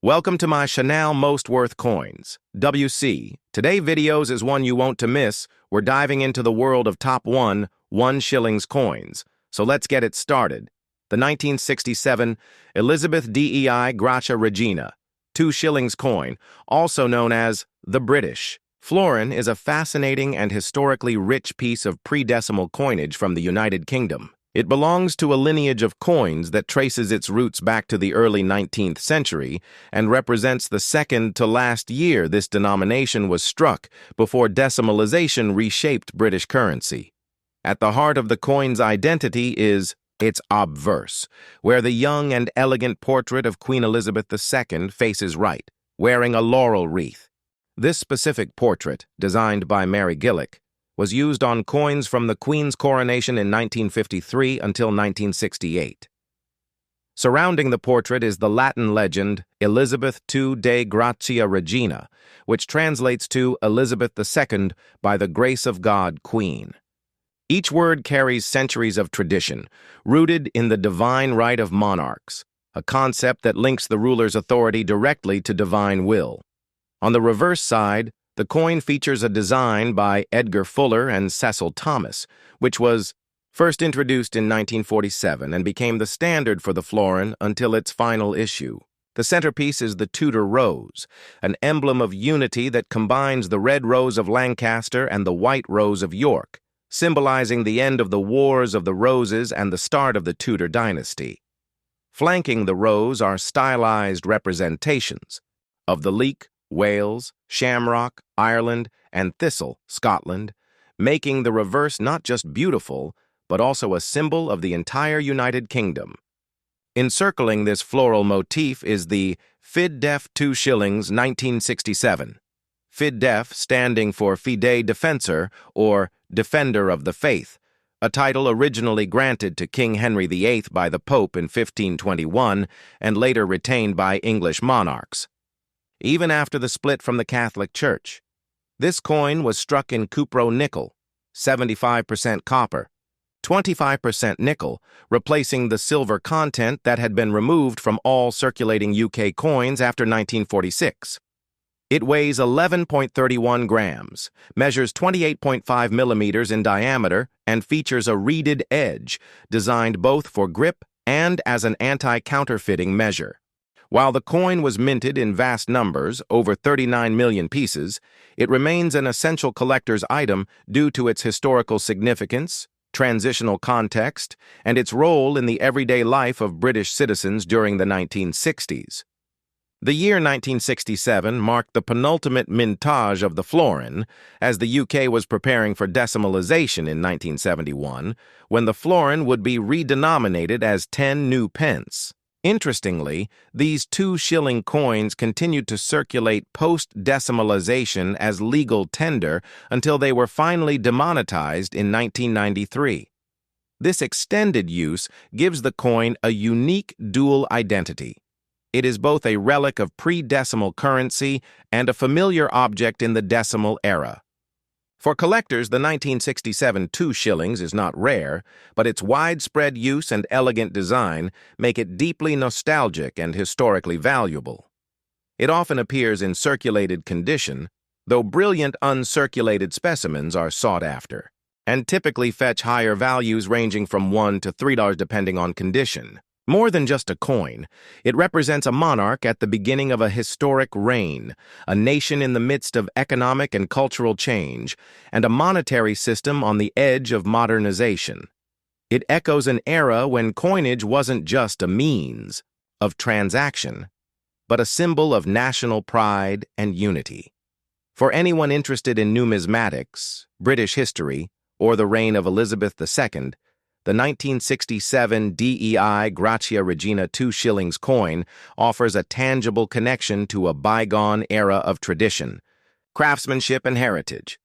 Welcome to my Chanel Most Worth Coins, WC. Today videos is one you won't to miss. We're diving into the world of top 1 shillings coins. So let's get it started. The 1967 Elizabeth Dei Gracia Regina 2 shillings coin, also known as the British florin, is a fascinating and historically rich piece of pre-decimal coinage from the United Kingdom. It belongs to a lineage of coins that traces its roots back to the early 19th century and represents the second to last year this denomination was struck before decimalization reshaped British currency. At the heart of the coin's identity is its obverse, where the young and elegant portrait of Queen Elizabeth II faces right, wearing a laurel wreath. This specific portrait, designed by Mary Gillick, was used on coins from the Queen's coronation in 1953 until 1968. Surrounding the portrait is the Latin legend Elizabeth II de Gratia Regina, which translates to Elizabeth II by the grace of God Queen. Each word carries centuries of tradition, rooted in the divine right of monarchs, a concept that links the ruler's authority directly to divine will. On the reverse side, the coin features a design by Edgar Fuller and Cecil Thomas, which was first introduced in 1947 and became the standard for the florin until its final issue. The centerpiece is the Tudor rose, an emblem of unity that combines the red rose of Lancaster and the white rose of York, symbolizing the end of the Wars of the Roses and the start of the Tudor dynasty. Flanking the rose are stylized representations of the leek, Wales, shamrock, Ireland, and thistle, Scotland, making the reverse not just beautiful, but also a symbol of the entire United Kingdom. Encircling this floral motif is the FIDDEF 2 shillings 1967. FIDDEF standing for Fidei Defensor, or Defender of the Faith, a title originally granted to King Henry VIII by the Pope in 1521 and later retained by English monarchs. Even after the split from the Catholic Church, this coin was struck in cupro nickel, 75% copper, 25% nickel, replacing the silver content that had been removed from all circulating UK coins after 1946. It weighs 11.31 grams, measures 28.5 millimeters in diameter, and features a reeded edge, designed both for grip and as an anti-counterfeiting measure. While the coin was minted in vast numbers, over 39 million pieces, it remains an essential collector's item due to its historical significance, transitional context, and its role in the everyday life of British citizens during the 1960s. The year 1967 marked the penultimate mintage of the florin, as the UK was preparing for decimalization in 1971, when the florin would be redenominated as 10 new pence. Interestingly, these 2 shilling coins continued to circulate post-decimalization as legal tender until they were finally demonetized in 1993. This extended use gives the coin a unique dual identity. It is both a relic of pre-decimal currency and a familiar object in the decimal era. For collectors, the 1967 2 shillings is not rare, but its widespread use and elegant design make it deeply nostalgic and historically valuable. It often appears in circulated condition, though brilliant uncirculated specimens are sought after, and typically fetch higher values ranging from $1 to $3 depending on condition. More than just a coin, it represents a monarch at the beginning of a historic reign, a nation in the midst of economic and cultural change, and a monetary system on the edge of modernization. It echoes an era when coinage wasn't just a means of transaction, but a symbol of national pride and unity. For anyone interested in numismatics, British history, or the reign of Elizabeth II, the 1967 Dei Gratia Regina 2 shillings coin offers a tangible connection to a bygone era of tradition, craftsmanship, and heritage.